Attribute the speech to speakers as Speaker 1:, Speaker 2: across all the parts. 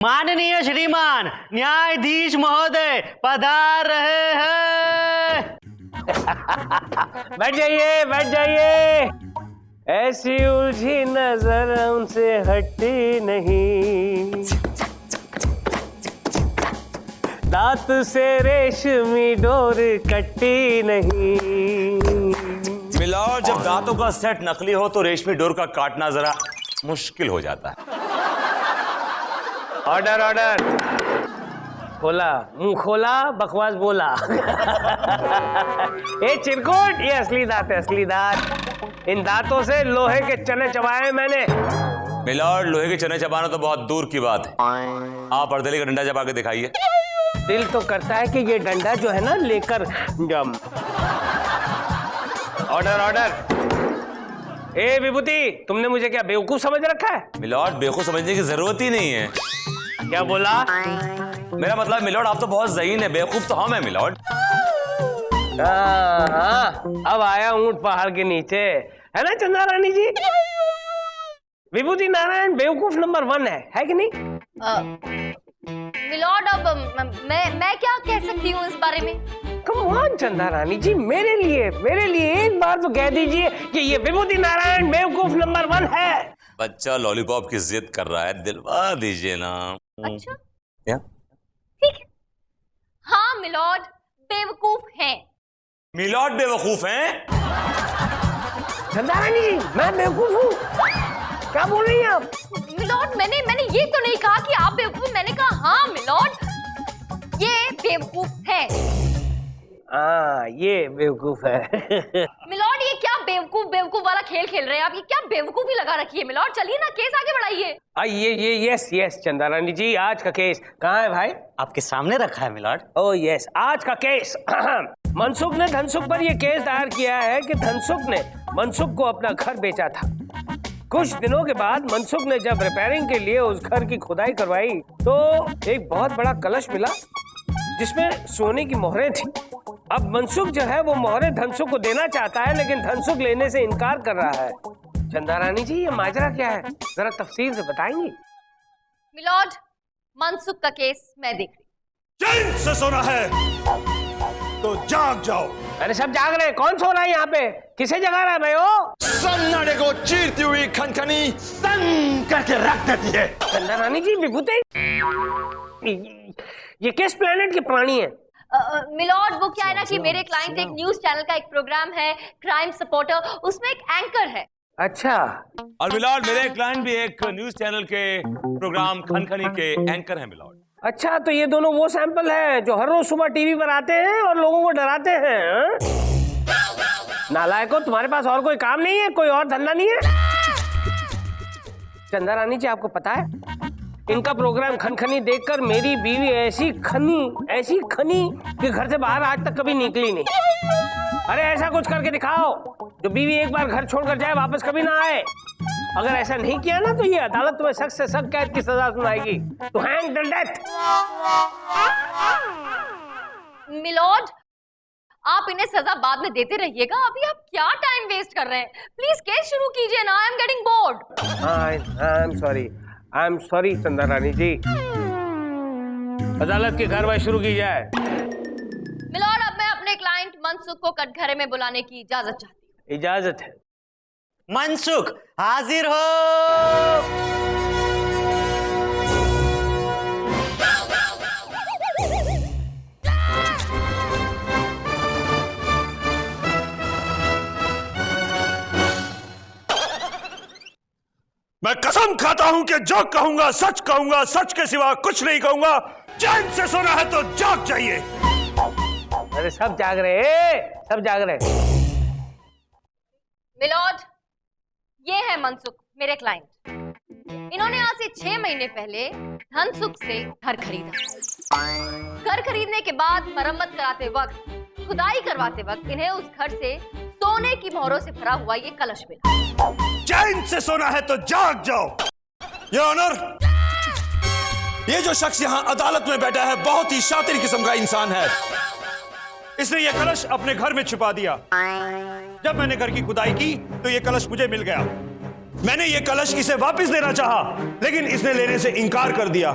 Speaker 1: माननीय श्रीमान न्यायाधीश महोदय पधार रहे हैं।
Speaker 2: बैठ जाइए, बैठ जाइए। ऐसी उलझी नजर उनसे हटती नहीं, दांत से रेशमी डोर कटती नहीं।
Speaker 3: मिलॉर्ड, जब दांतों का सेट नकली हो तो रेशमी डोर का काटना जरा मुश्किल हो जाता है।
Speaker 2: Order, order. खोला, मुंह खोला, बकवास बोला। ये चिरकुट, ये असली दांत है, असली दांत। इन दांतों से लोहे के चने चबाए मैंने।
Speaker 3: मिलॉर्ड, लोहे के चने चबाना तो बहुत दूर की बात है, आप अर्दली का डंडा चबा के दिखाइए।
Speaker 2: दिल तो करता है कि ये डंडा जो है ना लेकर जम। Order, order. ए विभूति, तुमने मुझे क्या बेवकूफ समझ रखा है?
Speaker 3: मिलॉर्ड, बेवकूफ समझने की जरूरत ही नहीं है।
Speaker 2: क्या बोला?
Speaker 3: मेरा मतलब मिलॉर्ड, आप तो बहुत ज़हीन है, बेवकूफ तो हम है मिलॉर्ड।
Speaker 2: हाँ, अब आया ऊंट पहाड़ के नीचे, है ना चंदा रानी जी? विभूति नारायण बेवकूफ नंबर 1 है कि नहीं?
Speaker 4: मिलॉर्ड, अब मैं क्या कह सकती हूँ इस बारे में?
Speaker 2: कम ऑन चंदा रानी जी, मेरे लिए एक बार तो कह दीजिए कि ये विभूति नारायण बेवकूफ नंबर 1 है।
Speaker 3: बच्चा लॉलीपॉप की जिद कर रहा है, दिलवा दीजिए ना।
Speaker 4: अच्छा,
Speaker 3: क्या?
Speaker 4: ठीक है। हाँ मिलॉर्ड, बेवकूफ हैं।
Speaker 3: मिलॉर्ड बेवकूफ हैं?
Speaker 2: चंदा रानी जी, मैं बेवकूफ हूँ? क्या बोल रही हैं आप?
Speaker 4: मिलॉर्ड, मैंने ये तो नहीं कहा कि आप बेवकूफ, मैंने कहा हाँ मिलॉर्ड, ये बेवकूफ है।
Speaker 2: हाँ, ये बेवकूफ है।
Speaker 4: मिलॉर्ड, ये क्या बेवकूफ वाला खेल खेल रहे हैं आप? ये क्या बेवकूफी लगा रखी है मिलॉर्ड? चलिए ना, केस आगे बढ़ाइए।
Speaker 2: ये यस चंदा रानी जी, आज का केस कहाँ है भाई?
Speaker 1: आपके सामने रखा है मिलॉर्ड।
Speaker 2: ओह यस, आज का केस। मनसुख ने धनसुख पर यह केस दायर किया है कि धनसुख ने मनसुख को अपना घर बेचा था। कुछ दिनों के बाद मनसुख ने जब रिपेयरिंग के लिए उस घर की खुदाई करवाई तो एक बहुत बड़ा कलश मिला जिसमें सोने की मोहरें थी। अब मनसुख जो है वो मोहरें धनसुख को देना चाहता है, लेकिन धनसुख लेने से इनकार कर रहा है। चंदा रानी जी, ये माजरा क्या है, जरा तफसील से बताएंगी?
Speaker 4: मिलॉर्ड, मनसुख का केस मैं देख रही।
Speaker 5: चैन से सोना है तो जाग जाओ।
Speaker 2: अरे सब जाग रहे हैं, कौन सो रहा है यहाँ पे? किसे जगा रहा है भाई? ओ
Speaker 5: सन्नाटे को चीरती हुई खनखनी सन करके रख देती है।
Speaker 2: चंदा रानी जी, विभूति, ये किस प्लेनेट के प्राणी है?
Speaker 4: मिलॉर्ड, वो क्या है ना कि मेरे क्लाइंट एक न्यूज चैनल का एक प्रोग्राम है क्राइम सपोर्टर, उसमें एक एंकर है।
Speaker 2: अच्छा।
Speaker 3: और मिलॉर्ड, मेरे क्लाइंट भी एक न्यूज चैनल के प्रोग्राम खनखनी के एंकर हैं मिलॉर्ड।
Speaker 2: अच्छा, तो ये दोनों वो सैंपल हैं जो हर रोज सुबह टीवी पर आते हैं और लोगों को डराते हैं। नालायकों, तुम्हारे पास और कोई काम नहीं है, कोई और धंधा नहीं है? चंदा रानी जी, आपको पता है इनका प्रोग्राम खनखनी देखकर मेरी बीवी ऐसी खनी कि घर से बाहर आज तक कभी निकली नहीं। अरे ऐसा कुछ करके दिखाओ जो बीवी एक बार घर छोड़कर जाए, वापस कभी ना आए। अगर ऐसा नहीं किया ना तो ये अदालत तुम्हें सख्त से सख्त कैद की सजा सुनाएगी, to hang till death.
Speaker 4: My lord, आप इन्हें सजा बाद में देते रहिएगा, अभी आप क्या टाइम वेस्ट कर रहे हैं? प्लीज केस शुरू कीजिए ना, I am getting bored. I am sorry
Speaker 2: चंदा रानी जी। अदालत की कार्रवाई शुरू की जाए।
Speaker 4: मिलॉर्ड, अब मैं अपने क्लाइंट मनसुख को कटघरे में बुलाने की इजाजत चाहती हूँ।
Speaker 2: इजाजत है।
Speaker 1: मनसुख हाजिर हो।
Speaker 5: मैं कसम खाता हूं कि जो कहूंगा सच कहूंगा, सच के सिवा कुछ नहीं कहूंगा। चैन से सोना है तो जाग जाइए।
Speaker 2: अरे सब जाग रहे।
Speaker 4: मिलॉर्ड, ये है मनसुख, मेरे क्लाइंट। इन्होंने आज से 6 महीने पहले धनसुख से घर खरीदा। घर खरीदने के बाद मरम्मत कराते वक्त, खुदाई करवाते वक्त इन्हें उस घर से सोने की मोहरों से भरा हुआ ये कलश मिला।
Speaker 5: चैन से सोना है तो जाग जाओ। योर ऑनर, ये जो शख्स यहाँ अदालत में बैठा है बहुत ही शातिर किस्म का इंसान है। इसने ये कलश अपने घर में छुपा दिया। जब मैंने घर की खुदाई की तो ये कलश मुझे मिल गया। मैंने ये कलश इसे वापस देना चाहा, लेकिन इसने लेने से इनकार कर दिया।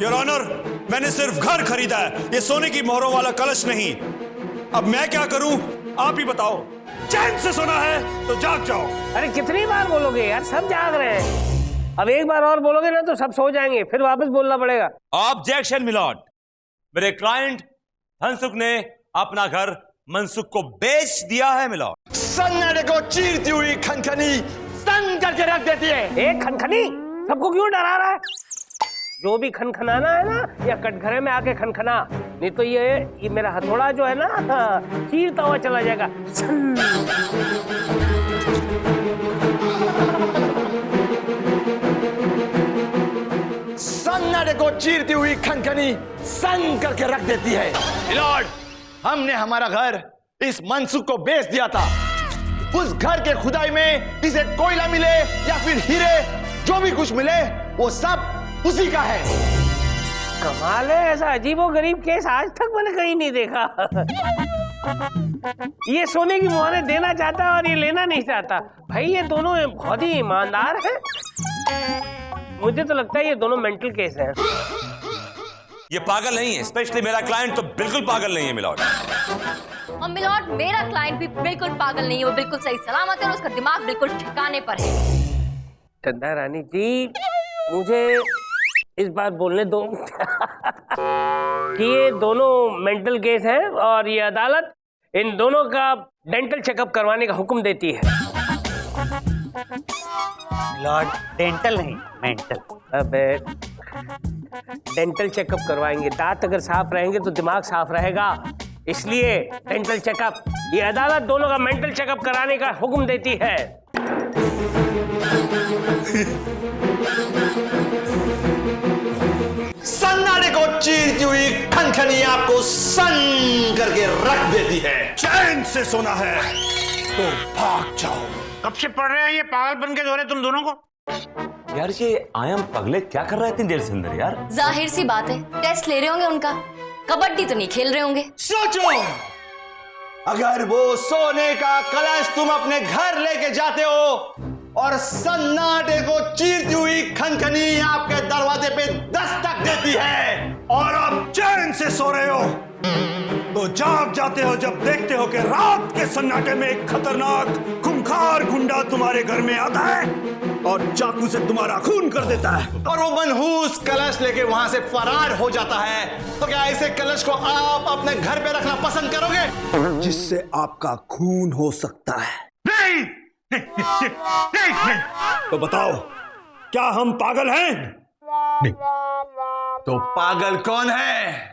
Speaker 5: योर ऑनर, मैंने सिर्फ घर खरीदा है, ये सोने की मोहरों वाला कलश नहीं। अब मैं क्या करूं, आप ही बताओ। चैन से सोना है तो जाग जाओ।
Speaker 2: अरे कितनी बार बोलोगे यार, सब जाग रहे हैं। अब एक बार और बोलोगे ना तो सब सो जाएंगे, फिर वापस बोलना पड़ेगा।
Speaker 3: ऑब्जेक्शन मिलॉर्ड, मेरे क्लाइंट धनसुख ने अपना घर मनसुख को बेच दिया है मिलॉर्ड।
Speaker 6: सन्नाटे को चीरती हुई खनखनी सन करके रख देती है।
Speaker 2: एक खनखनी सबको क्यों डरा रहा है? जो भी खनखनाना है ना, या कटघरे में आके खनखना, नहीं तो ये मेरा हथौड़ा जो है ना, चीरता हुआ चला जाएगा।
Speaker 6: सन्नाटे को चीरती हुई खनखनी सन करके रख देती है। मिलॉर्ड, हमने हमारा घर इस मनसुख को बेच दिया था। उस घर के खुदाई में इसे कोयला मिले या फिर हीरे, जो भी कुछ मिले वो सब उसी का है।
Speaker 2: कमाल है, ऐसा अजीबोगरीब केस आज तक मैंने कहीं नहीं देखा। ये सोने की मोहरें देना चाहता है और ये लेना नहीं चाहता। भाई ये दोनों बहुत ही ईमानदार हैं। मुझे तो लगता है ये दोनों मेंटल केस हैं।
Speaker 3: ये पागल नहीं है, स्पेशली मेरा क्लाइंट तो बिल्कुल पागल नहीं है मिलॉर्ड।
Speaker 4: और मिलॉर्ड, मेरा क्लाइंट भी बिल्कुल पागल नहीं है, वो बिल्कुल सही सलामत है और उसका दिमाग बिल्कुल ठिकाने पर है।
Speaker 2: चंदा रानी जी, मुझे इस बार बोलने दो कि ये दोनों मेंटल केस हैं और ये अदालत इन दोनों का डेंटल चेकअप करवाने का हुक्म देती है।
Speaker 1: मिलॉर्ड, डेंटल नहीं, मेंटल।
Speaker 2: अबे डेंटल चेकअप करवाएंगे, दांत अगर साफ रहेंगे तो दिमाग साफ रहेगा, इसलिए डेंटल चेकअप। ये अदालत दोनों का मेंटल चेकअप कराने का हुक्म देती है।
Speaker 6: सन्नाटे को चीरती हुई खनखनी आपको सन करके रख देती है।
Speaker 5: चैन से सोना है तो भाग जाओ।
Speaker 7: कब से पढ़ रहे हैं ये पागलपन के दौरे तुम दोनों को?
Speaker 3: यार ये आयम पगले क्या कर रहे थे देर से अंदर यार?
Speaker 4: जाहिर सी बात है, टेस्ट ले रहे होंगे उनका। कबड्डी तो नहीं खेल रहे होंगे।
Speaker 6: सोचो, अगर वो सोने का कलश तुम अपने घर लेके जाते हो और सन्नाटे को चीरती हुई खनखनी आपके दरवाजे पे दस्तक देती है,
Speaker 5: और आप चैन से सो रहे हो तो जाग जाते हो जब देखते हो कि रात के सन्नाटे में एक खतरनाक खूंखार गुंडा तुम्हारे घर में आता है और चाकू से तुम्हारा खून कर देता है,
Speaker 6: और वो मनहूस कलश लेके वहां से फरार हो जाता है। तो क्या ऐसे कलश को आप अपने घर पे रखना पसंद करोगे,
Speaker 5: जिससे आपका खून हो सकता है?
Speaker 7: नहीं, नहीं।
Speaker 5: तो बताओ, क्या हम पागल हैं?
Speaker 6: तो पागल कौन है?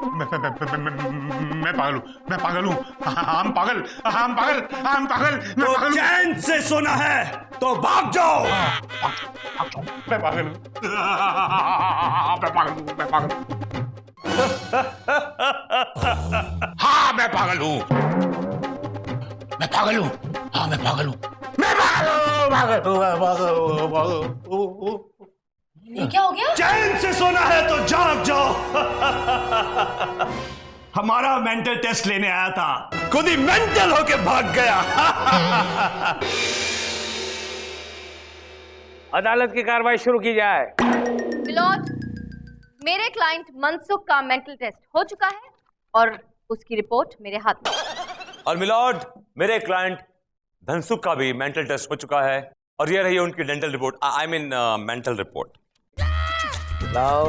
Speaker 7: मैं पागल हूँ, मैं पागल हूँ। हम पागल, हम पागल, हम पागल, मैं
Speaker 5: तो
Speaker 7: पागल हूँ।
Speaker 5: चैन से सोना है तो भाग जाओ।
Speaker 7: मैं पागल हूँ, मैं पागल हूँ, मैं पागल हूँ। हाँ मैं पागल हूँ, मैं पागल हूँ, हाँ मैं पागल हूँ, मैं पागल हूँ, पागल हूँ, पागल हूँ, पागल हूँ।
Speaker 4: ये क्या हो गया?
Speaker 5: चैन से सोना है तो जाग जाओ। हमारा मेंटल टेस्ट लेने आया था, खुद ही मेंटल होके भाग गया।
Speaker 2: अदालत की कार्रवाई शुरू की जाए।
Speaker 4: मिलॉर्ड, मेरे क्लाइंट मनसुख का मेंटल टेस्ट हो चुका है और उसकी रिपोर्ट मेरे हाथ में।
Speaker 3: और मिलॉर्ड, मेरे क्लाइंट धनसुख का भी मेंटल टेस्ट हो चुका है और ये रही उनकी dental report, I mean mental report.
Speaker 2: लाओ।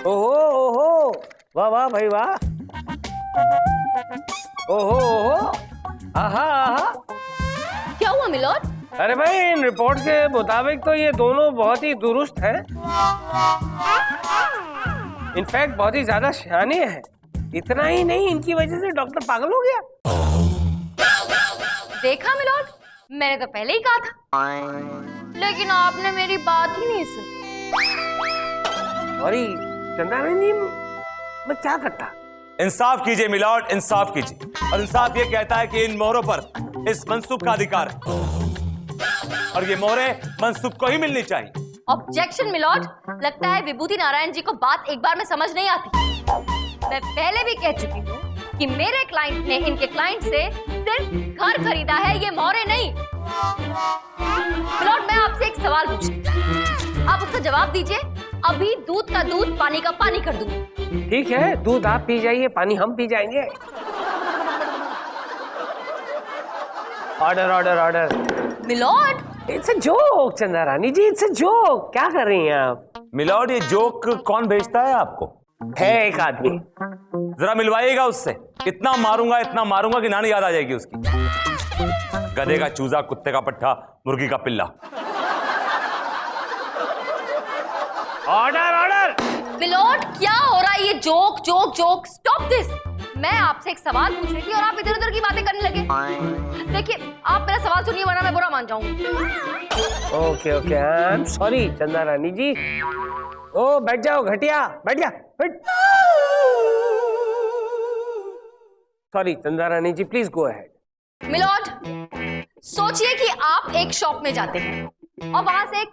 Speaker 2: ओहो ओहो, वाह वाह भाई वाह। ओहो ओहो, आहा आहा।
Speaker 4: क्या हुआ मिलॉर्ड?
Speaker 2: अरे भाई, इन रिपोर्ट के मुताबिक तो ये दोनों बहुत ही दुरुस्त हैं। इनफैक्ट बहुत ही ज्यादा शयाने हैं। इतना ही नहीं, इनकी वजह से डॉक्टर पागल हो गया।
Speaker 4: देखा मिलॉर्ड, मैंने तो पहले ही कहा था, लेकिन आपने मेरी बात ही नहीं सुनी।
Speaker 2: और चंदा रानी, मैं क्या करता?
Speaker 3: इंसाफ कीजिए मिलॉर्ड, इंसाफ कीजिए। और इंसाफ ये कहता है कि इन मोहरों पर इस मनसुख का अधिकार है और ये मोहरें मनसुख को ही मिलनी चाहिए।
Speaker 4: ऑब्जेक्शन मिलॉर्ड, लगता है विभूति नारायण जी को बात एक बार में समझ नहीं आती। मैं पहले भी कह चुकी हूँ कि मेरे क्लाइंट ने इनके क्लाइंट से सिर्फ घर खरीदा है, ये मोहरे नहीं। मिलॉर्ड, मैं आपसे एक सवाल पूछती हूँ, आप उसका जवाब दीजिए। अभी दूध का दूध, पानी का पानी कर दूंगी।
Speaker 2: ठीक है, दूध आप पी जाइए, पानी हम पी जाएंगे। Order order order.
Speaker 4: Milord,
Speaker 2: it's a joke Chanda Rani ji, it's a joke. क्या कर रही हैं आप?
Speaker 3: मिलॉर्ड, ये जोक कौन भेजता है आपको?
Speaker 2: है एक आदमी।
Speaker 3: जरा मिलवाइएगा उससे। इतना मारूंगा कि नानी याद आ जाएगी उसकी। गधे का चूजा, कुत्ते का पट्टा, मुर्गी का पिल्ला।
Speaker 2: Order order.
Speaker 4: मिलॉर्ड, क्या हो रहा है ये? Joke joke joke, stop this. मैं आपसे एक सवाल पूछ रही थी और आप इधर उधर की बातें करने लगे। देखिए, आप मेरा सवाल सुनिए वरना मैं बुरा मान जाऊंगी।
Speaker 2: Okay okay, I am sorry चंदा रानी जी। ओ बैठ जाओ घटिया, बैठ जा, बैठ। सॉरी चंदा रानी जी, प्लीज गो अहेड।
Speaker 4: मिलॉर्ड, सोचिए कि आप एक शॉप में जाते हैं और वहां से एक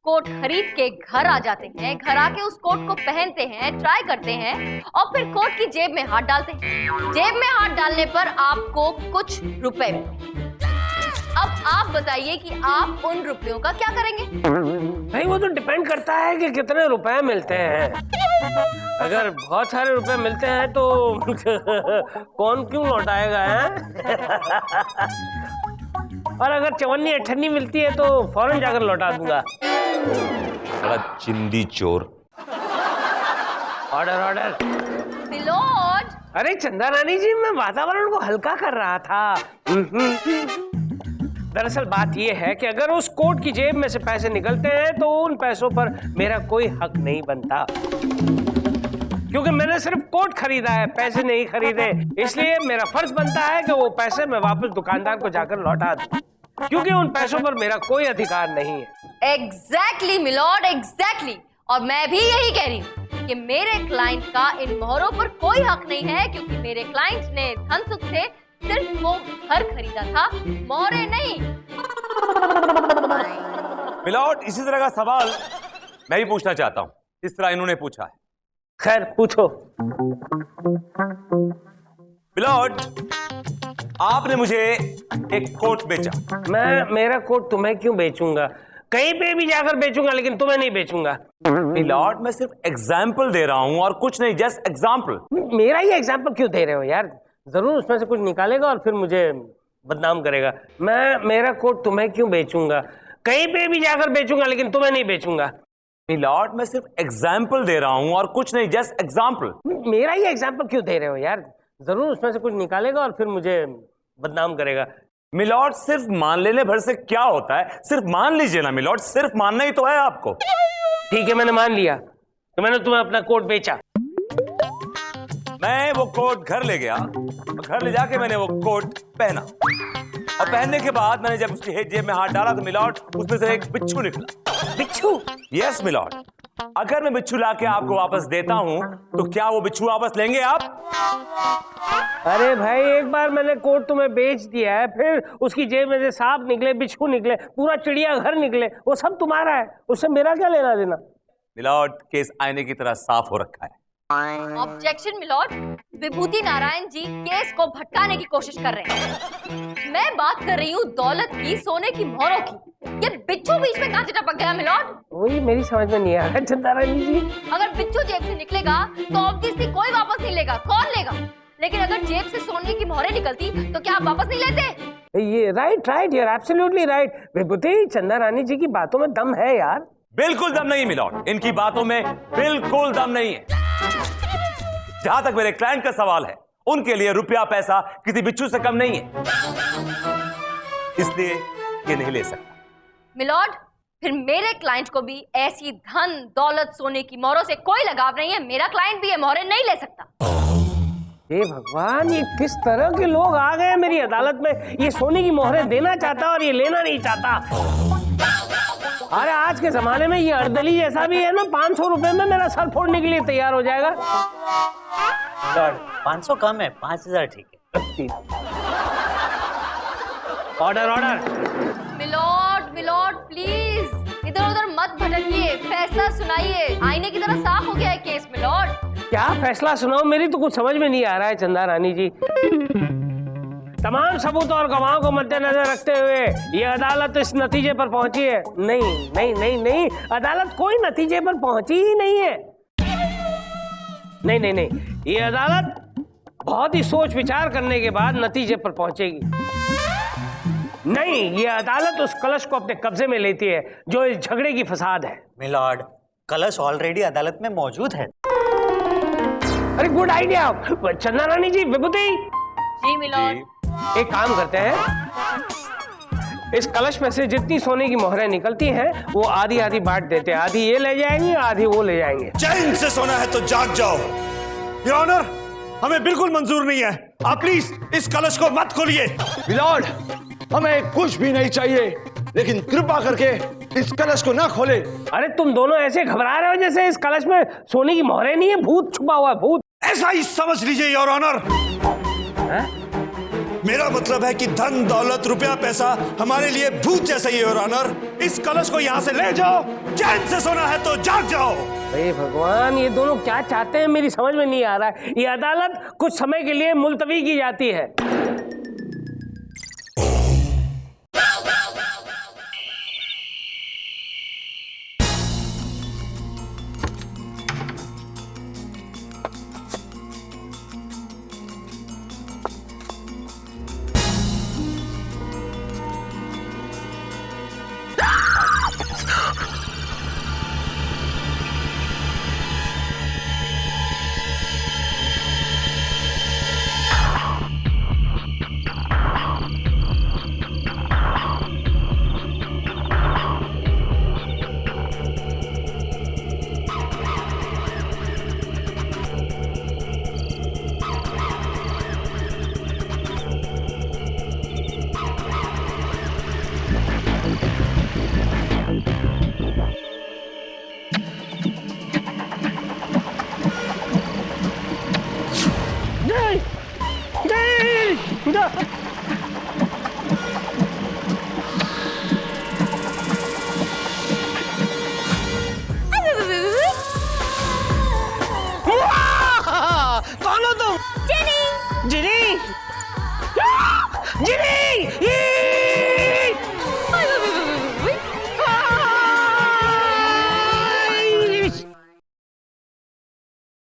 Speaker 4: कोट खरीद के घर आ जाते हैं। घर आके उस कोट को पहनते हैं, ट्राई करते हैं और फिर कोट की जेब में हाथ डालते हैं। जेब में हाथ डालने पर आपको कुछ रुपए मिलते। अब आप बताइए कि आप उन रुपयों का क्या करेंगे?
Speaker 2: भाई वो तो डिपेंड करता है कि कितने रुपए मिलते हैं। अगर बहुत सारे रुपए मिलते हैं तो कौन क्यों लौटाएगा है? और अगर 54-58 मिलती है तो फौरन जाकर लौटा दूंगा।
Speaker 3: बड़ा चिंदी चोर।
Speaker 2: Order order.
Speaker 4: मिलॉर्ड,
Speaker 2: अरे चंदा रानी जी, मैं वातावरण को हल्का कर रहा था। दरअसल बात यह है कि अगर उस कोट की जेब में से पैसे निकलते हैं तो उन पैसों पर मेरा कोई हक नहीं बनता, क्योंकि मैंने सिर्फ कोट खरीदा है, पैसे नहीं खरीदे। इसलिए मेरा फर्ज बनता है कि वो पैसे मैं वापस दुकानदार को जाकर लौटा दूं, क्योंकि उन पैसों पर मेरा कोई अधिकार नहीं है।
Speaker 4: Exactly milord, exactly. और मैं भी यही कह रही हूँ कि मेरे क्लाइंट का इन मोहरों पर कोई हक नहीं है, क्योंकि मेरे क्लाइंट ने धनसुख से सिर्फ वो घर खरीदा था, मोहरे नहीं।
Speaker 3: मिलॉर्ड, इसी तरह का सवाल मैं भी पूछना चाहता हूं, इस तरह इन्होंने पूछा है।
Speaker 2: खैर पूछो।
Speaker 3: मिलॉर्ड, आपने मुझे एक कोट बेचा।
Speaker 2: मेरा कोट तुम्हें क्यों बेचूंगा? कहीं पे भी जाकर बेचूंगा, लेकिन तुम्हें नहीं बेचूंगा।
Speaker 3: मिलॉर्ड, मैं सिर्फ एग्जाम्पल दे रहा हूं और कुछ नहीं, जस्ट एग्जाम्पल।
Speaker 2: मेरा ही एग्जाम्पल क्यों दे रहे हो यार? जरूर उसमें से कुछ निकालेगा और फिर मुझे बदनाम करेगा। मेरा कोट तुम्हें क्यों बेचूंगा? कहीं पे भी जाकर बेचूंगा, लेकिन तुम्हें नहीं बेचूंगा।
Speaker 3: मिलॉर्ड, मैं सिर्फ एग्जाम्पल दे रहा हूं और कुछ नहीं, जस्ट एग्जाम्पल।
Speaker 2: मेरा ही एग्जाम्पल क्यों दे रहे हो यार? जरूर उसमें से कुछ निकालेगा और फिर मुझे बदनाम करेगा।
Speaker 3: मिलॉर्ड, सिर्फ मान लेने भर से क्या होता है? सिर्फ मान लीजिए ना मिलॉर्ड, सिर्फ मानना ही तो है आपको।
Speaker 2: ठीक है, मैंने मान लिया तो मैंने तुम्हें अपना कोट बेचा।
Speaker 3: मैं वो कोट घर ले गया और घर ले जाके मैंने वो कोट पहना और पहनने के बाद मैंने जब उसकी जेब में हाथ डाला तो मिलॉर्ड, उसमें से एक बिच्छू निकला।
Speaker 2: बिच्छू?
Speaker 3: यस मिलॉर्ड, अगर मैं बिच्छू लाके आपको वापस देता हूं तो क्या वो बिच्छू वापस लेंगे आप?
Speaker 2: अरे भाई, एक बार मैंने कोट तुम्हें बेच दिया है, फिर उसकी जेब में से सांप निकले, बिच्छू निकले, पूरा चिड़िया घर निकले, वो सब तुम्हारा है, उससे मेरा क्या लेना देना?
Speaker 3: मिलॉर्ड, केस आईने की तरह साफ हो रखा है।
Speaker 4: ऑब्जेक्शन मिलॉर्ड, विभूति नारायण जी केस को भटकाने की कोशिश कर रहे हैं। मैं बात कर रही हूँ दौलत की, सोने की मोहरों की। ये बिच्छू बीच में कहां से टपक गया मिलॉर्ड?
Speaker 2: वही मेरी समझ में नहीं आ रहा चंदा रानी जी।
Speaker 4: अगर बिच्छू जेब से निकलेगा तो ऑब्वियसली कोई वापस नहीं लेगा, कौन लेगा? लेकिन अगर जेब से सोने की मोहरें निकलती तो क्या आप वापस नहीं लेते?
Speaker 2: ये right, you are absolutely right. Vibhuti, Chanda Rani जी की बातों में दम है यार।
Speaker 3: बिल्कुल दम नहीं मिलॉर्ड, इनकी बातों में बिल्कुल दम नहीं है। जहां तक मेरे क्लाइंट का सवाल है, उनके लिए रुपया पैसा किसी बिच्छू से कम नहीं है, इसलिए ये नहीं ले सकता।
Speaker 4: मिलॉर्ड, फिर मेरे क्लाइंट को भी ऐसी धन दौलत सोने की मोहरों से कोई लगाव नहीं है। मेरा क्लाइंट भी ये मोहरें नहीं ले सकता।
Speaker 2: हे भगवान, ये किस तरह के लोग आ गए मेरी अदालत में? ये सोने की मोहरें देना चाहता और ये लेना नहीं चाहता। अरे आज के जमाने में ये अर्दली जैसा भी है ना, 500 रुपए में मेरा सर फोड़ने के लिए तैयार हो जाएगा।
Speaker 1: 500 कम है, 5000 ठीक है।
Speaker 2: Order order.
Speaker 4: मिलॉर्ड प्लीज इधर उधर मत भटकिए, फैसला सुनाइए। आईने की तरह साफ हो गया है केस मिलॉर्ड।
Speaker 2: क्या फैसला सुनाओ, मेरी तो कुछ समझ में नहीं आ रहा है चंदा रानी जी। तमाम सबूत और गवाहों को मद्देनजर रखते हुए ये अदालत इस नतीजे पर पहुंची है। नहीं नहीं नहीं नहीं, अदालत कोई नतीजे पर पहुंची ही नहीं है। नहीं नहीं नहीं, ये अदालत बहुत ही सोच विचार करने के बाद नतीजे पर पहुंचेगी। नहीं, ये अदालत उस कलश को अपने कब्जे में लेती है जो इस झगड़े की फसाद है।
Speaker 1: मिलॉर्ड, कलश ऑलरेडी अदालत में मौजूद है।
Speaker 2: अरे गुड आइडिया चंदा रानी जी। विभूति
Speaker 4: जी मिलॉर्ड।
Speaker 2: एक काम करते हैं, इस कलश में से जितनी सोने की मोहरें निकलती हैं वो आधी आधी बांट देते हैं। आधी ये ले जाएंगे, आधी वो ले जाएंगे।
Speaker 5: चैन से सोना है तो जाग जाओ। योर ऑनर, हमें बिल्कुल मंजूर नहीं है। आप प्लीज इस कलश को मत खोलिए।
Speaker 6: मिलॉर्ड, हमें कुछ भी नहीं चाहिए, लेकिन कृपा करके इस कलश को ना खोले।
Speaker 2: अरे तुम दोनों ऐसे घबरा रहे हो जैसे इस कलश में सोने की मोहरें नहीं है, भूत छुपा हुआ है, भूत।
Speaker 5: ऐसा ही समझ लीजिए योर ऑनर। मेरा मतलब है कि धन दौलत रुपया पैसा हमारे लिए भूत जैसा ही है योर ऑनर। इस कलश को यहाँ से ले जाओ। चैन से सोना है तो जाग जाओ।
Speaker 2: अरे भगवान, ये दोनों क्या चाहते हैं मेरी समझ में नहीं आ रहा है। ये अदालत कुछ समय के लिए मुलतवी की जाती है। कौन हो तुम? जिनी। जिनी, जिनी,